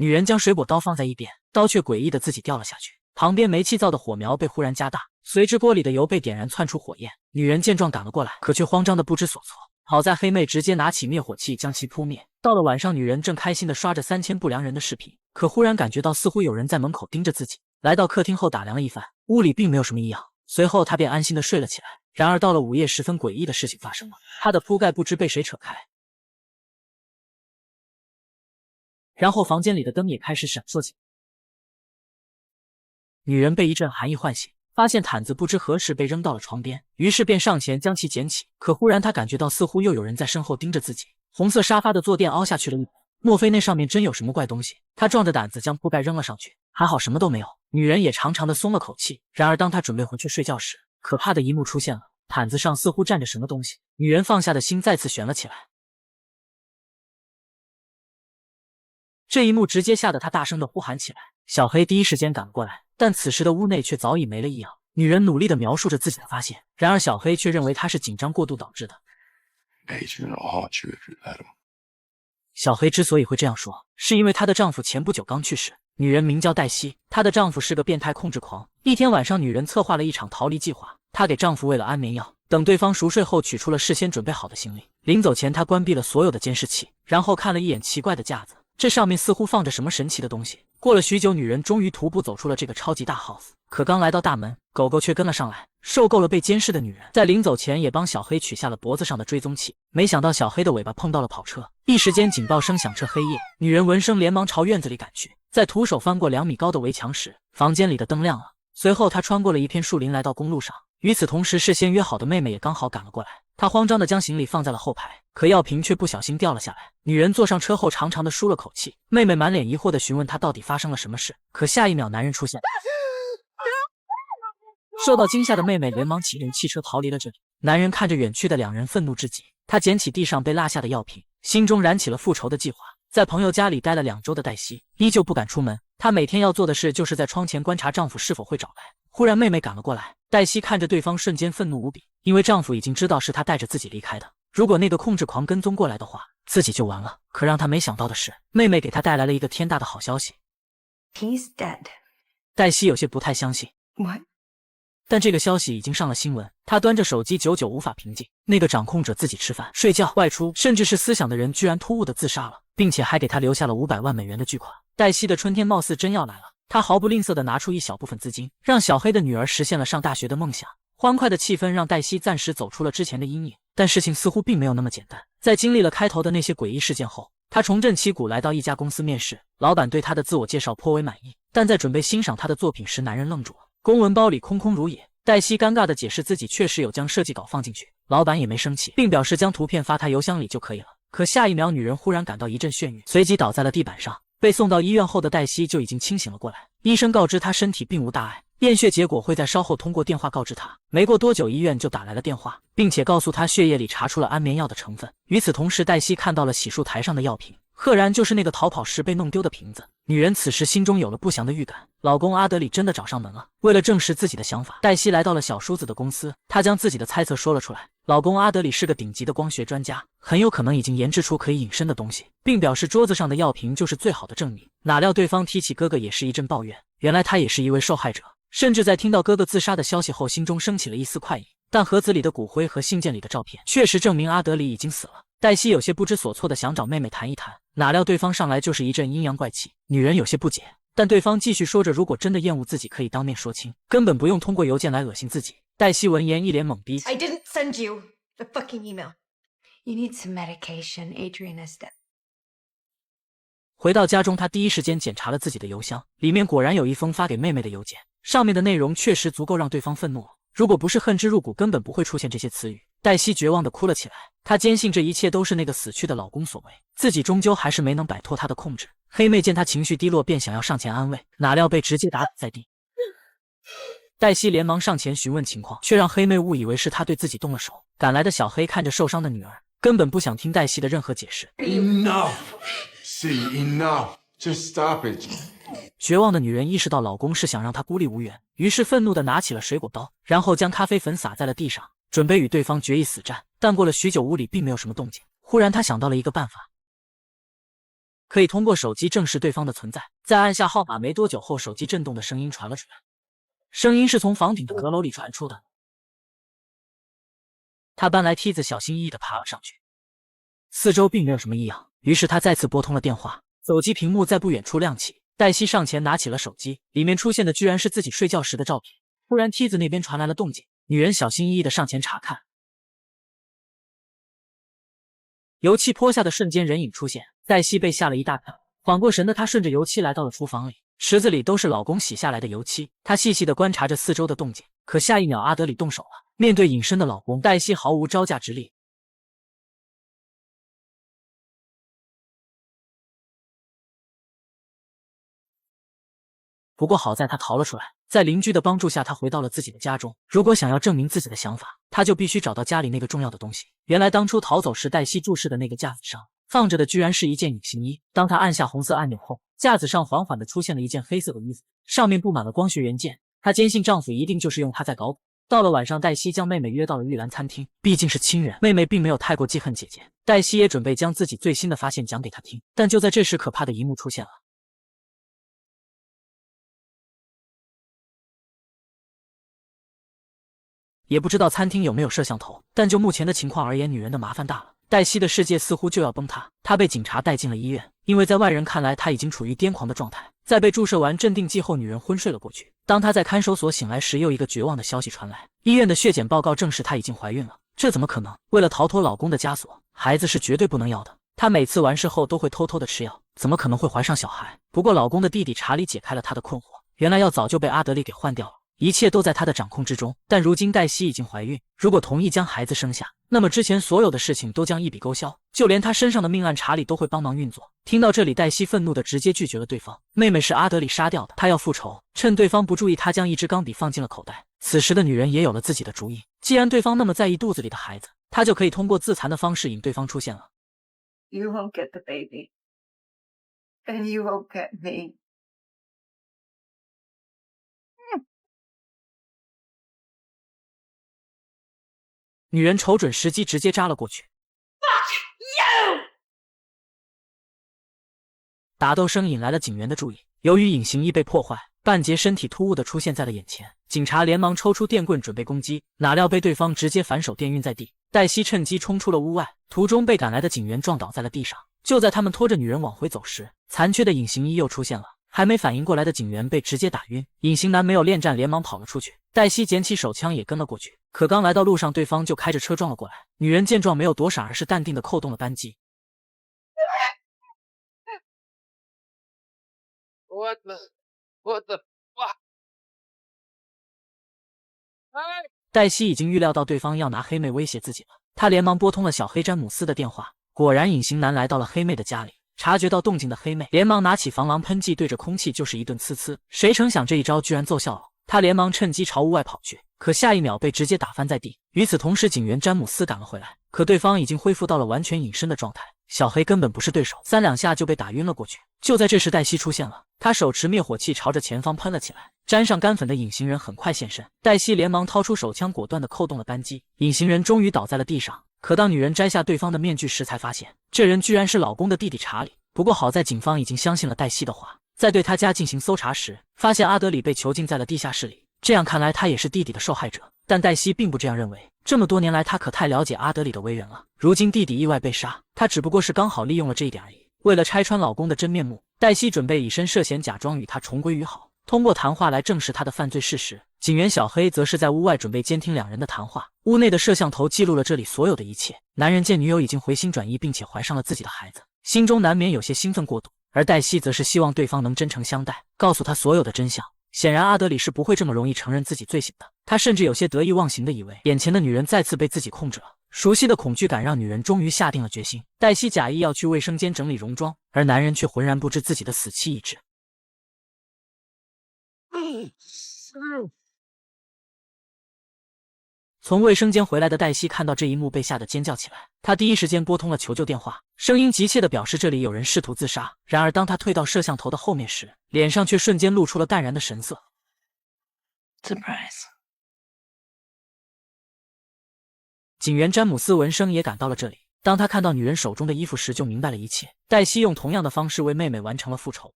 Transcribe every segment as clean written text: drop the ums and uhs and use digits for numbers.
女人将水果刀放在一边，刀却诡异的自己掉了下去。旁边煤气灶的火苗被忽然加大，随之锅里的油被点燃，窜出火焰。女人见状赶了过来，可却慌张的不知所措。好在黑妹直接拿起灭火器将其扑灭。到了晚上，女人正开心的刷着3000不良人的视频，可忽然感觉到似乎有人在门口盯着自己。来到客厅后打量了一番，屋里并没有什么异样，随后她便安心的睡了起来。然而到了午夜时分，诡异的事情发生了，她的铺盖不知被谁扯开，然后房间里的灯也开始闪烁起来。女人被一阵寒意唤醒，发现毯子不知何时被扔到了床边，于是便上前将其捡起。可忽然她感觉到似乎又有人在身后盯着自己。红色沙发的坐垫凹下去了一点，莫非那上面真有什么怪东西？她壮着胆子将铺盖扔了上去，还好什么都没有。女人也长长的松了口气。然而当她准备回去睡觉时，可怕的一幕出现了，毯子上似乎站着什么东西。女人放下的心再次悬了起来。这一幕直接吓得她大声的呼喊起来。小黑第一时间赶了过来，但此时的屋内却早已没了异样。女人努力地描述着自己的发现，然而小黑却认为她是紧张过度导致的。小黑之所以会这样说，是因为她的丈夫前不久刚去世。女人名叫黛西，她的丈夫是个变态控制狂。一天晚上，女人策划了一场逃离计划。她给丈夫喂了安眠药，等对方熟睡后，取出了事先准备好的行李。临走前，她关闭了所有的监视器，然后看了一眼奇怪的架子，这上面似乎放着什么神奇的东西。过了许久，女人终于徒步走出了这个超级大 house， 可刚来到大门，狗狗却跟了上来，受够了被监视的女人，在临走前也帮小黑取下了脖子上的追踪器。没想到小黑的尾巴碰到了跑车，一时间警报声响彻黑夜。女人闻声连忙朝院子里赶去，在徒手翻过2米高的围墙时，房间里的灯亮了。随后她穿过了一片树林来到公路上，与此同时事先约好的妹妹也刚好赶了过来。她慌张地将行李放在了后排，可药瓶却不小心掉了下来。女人坐上车后长长的舒了口气，妹妹满脸疑惑地询问她到底发生了什么事。可下一秒男人出现，受到惊吓的妹妹连忙启动汽车逃离了这里。男人看着远去的2人愤怒至极，他捡起地上被落下的药瓶，心中燃起了复仇的计划。在朋友家里待了2周的黛西依旧不敢出门，她每天要做的事就是在窗前观察丈夫是否会找来。忽然妹妹赶了过来，黛西看着对方瞬间愤怒无比，因为丈夫已经知道是她带着自己离开的，如果那个控制狂跟踪过来的话，自己就完了。可让她没想到的是，妹妹给她带来了一个天大的好消息。 He's dead。 黛西有些不太相信。 What？ 但这个消息已经上了新闻，她端着手机久久无法平静。那个掌控着自己吃饭、睡觉、外出，甚至是思想的人居然突兀的自杀了，并且还给她留下了500万美元的巨款。黛西的春天貌似真要来了，她毫不吝啬地拿出一小部分资金，让小黑的女儿实现了上大学的梦想。欢快的气氛让黛西暂时走出了之前的阴影，但事情似乎并没有那么简单。在经历了开头的那些诡异事件后，她重振旗鼓来到一家公司面试，老板对她的自我介绍颇为满意，但在准备欣赏她的作品时，男人愣住了。公文包里空空如也，黛西尴尬地解释自己确实有将设计稿放进去，老板也没生气，并表示将图片发她邮箱里就可以了。可下一秒，女人忽然感到一阵眩晕，随即倒在了地板上。被送到医院后的黛西就已经清醒了过来，医生告知她身体并无大碍，验血结果会在稍后通过电话告知她。没过多久，医院就打来了电话，并且告诉她血液里查出了安眠药的成分。与此同时，黛西看到了洗漱台上的药瓶，赫然就是那个逃跑时被弄丢的瓶子。女人此时心中有了不祥的预感，老公阿德里真的找上门了。为了证实自己的想法，黛西来到了小叔子的公司，她将自己的猜测说了出来。老公阿德里是个顶级的光学专家，很有可能已经研制出可以隐身的东西，并表示桌子上的药瓶就是最好的证明。哪料对方提起哥哥也是一阵抱怨，原来他也是一位受害者，甚至在听到哥哥自杀的消息后，心中升起了一丝快意。但盒子里的骨灰和信件里的照片确实证明阿德里已经死了。黛西有些不知所措的想找妹妹谈一谈，哪料对方上来就是一阵阴阳怪气。女人有些不解，但对方继续说着，如果真的厌恶自己可以当面说清，根本不用通过邮件来恶心自己。黛西闻言一脸懵逼。 I didn't send you the fucking email. You need some medication. Adrian is dead. 回到家中，她第一时间检查了自己的邮箱，里面果然有一封发给妹妹的邮件，上面的内容确实足够让对方愤怒，如果不是恨之入骨，根本不会出现这些词语。黛西绝望地哭了起来，她坚信这一切都是那个死去的老公所为，自己终究还是没能摆脱他的控制。黑妹见她情绪低落，便想要上前安慰，哪料被直接打倒在地。黛西连忙上前询问情况，却让黑妹误以为是她对自己动了手。赶来的小黑看着受伤的女儿，根本不想听黛西的任何解释。 Enough. See, enough. Just stop it. 绝望的女人意识到老公是想让她孤立无援，于是愤怒地拿起了水果刀，然后将咖啡粉撒在了地上，准备与对方决一死战。但过了许久，屋里并没有什么动静。忽然她想到了一个办法。可以通过手机证实对方的存在。在按下号码没多久后，手机震动的声音传了出来，声音是从房顶的阁楼里传出的。他搬来梯子，小心翼翼地爬了上去，四周并没有什么异样，于是他再次拨通了电话。手机屏幕在不远处亮起，黛西上前拿起了手机，里面出现的居然是自己睡觉时的照片。突然梯子那边传来了动静，女人小心翼翼地上前查看，油漆泼下的瞬间，人影出现，黛西被吓了一大跳。缓过神的她顺着油漆来到了厨房里，池子里都是老公洗下来的油漆。她细细地观察着四周的动静，可下一秒阿德里动手了。面对隐身的老公，黛西毫无招架之力。不过好在她逃了出来，在邻居的帮助下，她回到了自己的家中。如果想要证明自己的想法，她就必须找到家里那个重要的东西。原来当初逃走时，黛西注视的那个架子上放着的居然是一件隐形衣。当她按下红色按钮后，架子上缓缓地出现了一件黑色的衣服，上面布满了光学元件。她坚信丈夫一定就是用它在搞鬼。到了晚上，黛西将妹妹约到了玉兰餐厅，毕竟是亲人，妹妹并没有太过记恨姐姐。黛西也准备将自己最新的发现讲给她听，但就在这时，可怕的一幕出现了。也不知道餐厅有没有摄像头，但就目前的情况而言，女人的麻烦大了。黛西的世界似乎就要崩塌，她被警察带进了医院，因为在外人看来，她已经处于癫狂的状态。在被注射完镇定剂后，女人昏睡了过去。当她在看守所醒来时，又一个绝望的消息传来，医院的血检报告证实她已经怀孕了。这怎么可能？为了逃脱老公的枷锁，孩子是绝对不能要的。她每次完事后都会偷偷的吃药，怎么可能会怀上小孩？不过老公的弟弟查理解开了她的困惑，原来药早就被阿德里给换掉了。一切都在她的掌控之中，但如今黛西已经怀孕，如果同意将孩子生下，那么之前所有的事情都将一笔勾销，就连她身上的命案查理都会帮忙运作。听到这里，黛西愤怒的直接拒绝了对方。妹妹是阿德里杀掉的，她要复仇，趁对方不注意，她将一支钢笔放进了口袋。此时的女人也有了自己的主意，既然对方那么在意肚子里的孩子，她就可以通过自残的方式引对方出现了。 You won't get the baby. And you won't get me. 女人瞅准时机，直接扎了过去。打斗声引来了警员的注意，由于隐形衣被破坏，半截身体突兀地出现在了眼前，警察连忙抽出电棍准备攻击，哪料被对方直接反手电晕在地。黛西趁机冲出了屋外，途中被赶来的警员撞倒在了地上。就在他们拖着女人往回走时，残缺的隐形衣又出现了。还没反应过来的警员被直接打晕，隐形男没有恋战，连忙跑了出去。黛西捡起手枪也跟了过去，可刚来到路上，对方就开着车撞了过来。女人见状没有躲闪，而是淡定地扣动了扳机。What the fuck？ 黛西已经预料到对方要拿黑妹威胁自己了，她连忙拨通了小黑詹姆斯的电话。果然，隐形男来到了黑妹的家里。察觉到动静的黑妹连忙拿起防狼喷剂，对着空气就是一顿呲呲。谁成想这一招居然奏效了，她连忙趁机朝屋外跑去，可下一秒被直接打翻在地。与此同时，警员詹姆斯赶了回来，可对方已经恢复到了完全隐身的状态，小黑根本不是对手，3两下就被打晕了过去。就在这时，黛西出现了，她手持灭火器朝着前方喷了起来。沾上干粉的隐形人很快现身，黛西连忙掏出手枪，果断地扣动了扳机，隐形人终于倒在了地上。可当女人摘下对方的面具时，才发现这人居然是老公的弟弟查理。不过好在警方已经相信了黛西的话，在对他家进行搜查时，发现阿德里被囚禁在了地下室里，这样看来他也是弟弟的受害者。但黛西并不这样认为，这么多年来她可太了解阿德里的为人了。如今弟弟意外被杀，她只不过是刚好利用了这一点而已。为了拆穿老公的真面目，黛西准备以身涉险，假装与他重归于好，通过谈话来证实他的犯罪事实。警员小黑则是在屋外准备监听两人的谈话，屋内的摄像头记录了这里所有的一切。男人见女友已经回心转意，并且怀上了自己的孩子，心中难免有些兴奋过度，而黛西则是希望对方能真诚相待，告诉他所有的真相。显然阿德里是不会这么容易承认自己罪行的，他甚至有些得意忘形的以为眼前的女人再次被自己控制了。熟悉的恐惧感让女人终于下定了决心。黛西假意要去卫生间整理戎装，而男人却浑然不知自己的死期已至。从卫生间回来的黛西看到这一幕，被吓得尖叫起来。她第一时间拨通了求救电话，声音急切地表示这里有人试图自杀。然而当她退到摄像头的后面时，脸上却瞬间露出了淡然的神色。Surprise. 警员詹姆斯闻声也赶到了这里，当他看到女人手中的衣服时，就明白了一切。黛西用同样的方式为妹妹完成了复仇。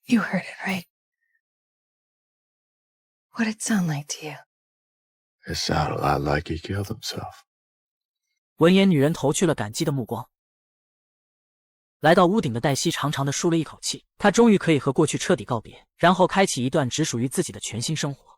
You heard it right. What'd it sound like to you? It sounded a lot like he killed himself. 闻言，女人投去了感激的目光。来到屋顶的黛西长长的舒了一口气，她终于可以和过去彻底告别，然后开启一段只属于自己的全新生活。